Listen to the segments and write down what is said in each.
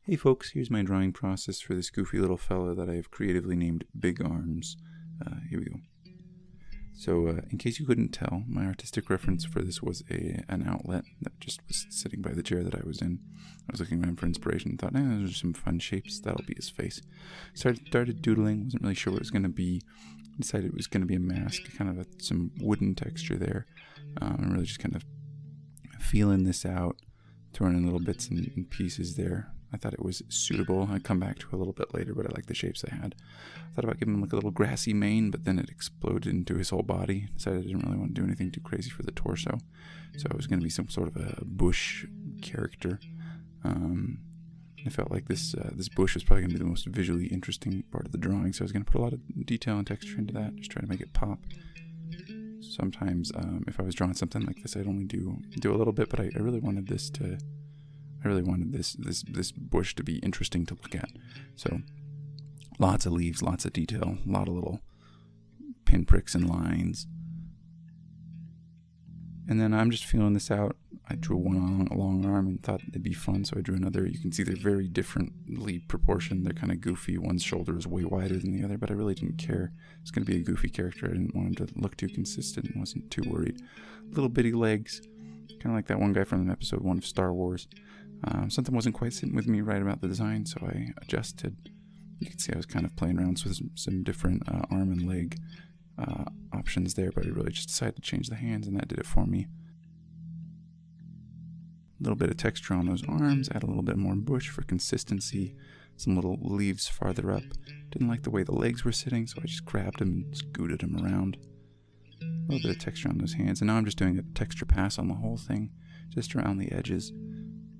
Hey folks, here's my drawing process for this goofy little fellow that I have creatively named Bigarms. Here we go. So, in case you couldn't tell, my artistic reference for this was an outlet that just was sitting by the chair that I was in. I was looking around for inspiration and thought, those are some fun shapes, that'll be his face. Started doodling, wasn't really sure what it was going to be. Decided it was going to be a mask, kind of some wooden texture there. And really just kind of feeling this out, throwing in little bits and pieces there. I thought it was suitable. I'd come back to it a little bit later, but I like the shapes I had. I thought about giving him like a little grassy mane, but then it exploded into his whole body. Decided I didn't really want to do anything too crazy for the torso. So it was going to be some sort of a bush character. I felt like this bush was probably going to be the most visually interesting part of the drawing, so I was going to put a lot of detail and texture into that, just try to make it pop. Sometimes, if I was drawing something like this, I'd only do a little bit, but I really wanted this bush to be interesting to look at. So lots of leaves, lots of detail, a lot of little pinpricks and lines. And then I'm just feeling this out. I drew one long arm and thought it'd be fun, so I drew another. You can see they're very differently proportioned. They're kind of goofy. One's shoulder is way wider than the other, but I really didn't care. It's going to be a goofy character. I didn't want him to look too consistent and wasn't too worried. Little bitty legs, kind of like that one guy from episode 1 of Star Wars. Something wasn't quite sitting with me right about the design, so I adjusted. You can see I was kind of playing around with some different arm and leg options there, but I really just decided to change the hands, and that did it for me. A little bit of texture on those arms, add a little bit more bush for consistency, some little leaves farther up. Didn't like the way the legs were sitting, so I just grabbed them and scooted them around. A little bit of texture on those hands, and now I'm just doing a texture pass on the whole thing, just around the edges,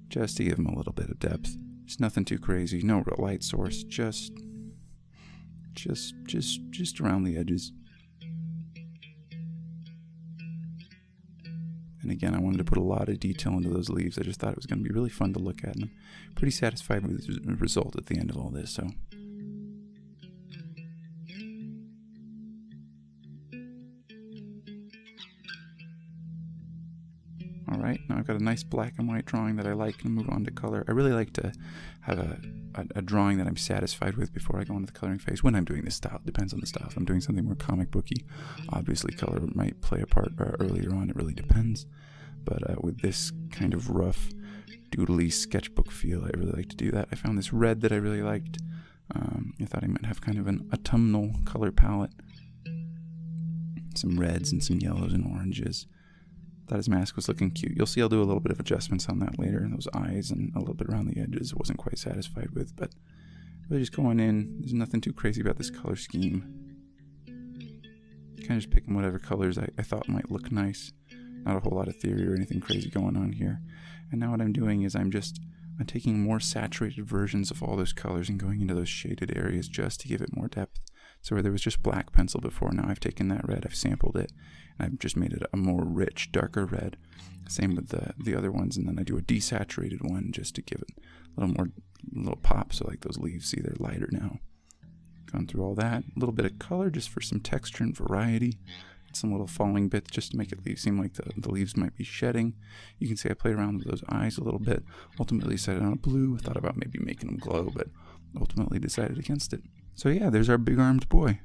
just to give them a little bit of depth. Just nothing too crazy, no real light source, just around the edges. And again, I wanted to put a lot of detail into those leaves. I just thought it was going to be really fun to look at, and I'm pretty satisfied with the result at the end of all this. So, alright, now I've got a nice black and white drawing that I like, and move on to color. I really like to have a drawing that I'm satisfied with before I go into the coloring phase. When I'm doing this style, it depends on the style. If I'm doing something more comic booky, obviously color might play a part earlier on. It really depends. But with this kind of rough, doodly sketchbook feel, I really like to do that. I found this red that I really liked. I thought I might have kind of an autumnal color palette. Some reds and some yellows and oranges. Thought his mask was looking cute. You'll see I'll do a little bit of adjustments on that later, and those eyes and a little bit around the edges wasn't quite satisfied with, but really just going in. There's nothing too crazy about this color scheme. Kind of just picking whatever colors I thought might look nice. Not a whole lot of theory or anything crazy going on here. And now what I'm doing is I'm taking more saturated versions of all those colors and going into those shaded areas just to give it more depth. So where there was just black pencil before, now I've taken that red, I've sampled it, and I've just made it a more rich, darker red. Same with the other ones, and then I do a desaturated one just to give it a little pop, so like those leaves, see they're lighter now. Gone through all that. A little bit of color just for some texture and variety. Some little falling bits just to make it seem like the leaves might be shedding. You can see I played around with those eyes a little bit. Ultimately decided on a blue. I thought about maybe making them glow, but ultimately decided against it. So yeah, there's our big-armed boy.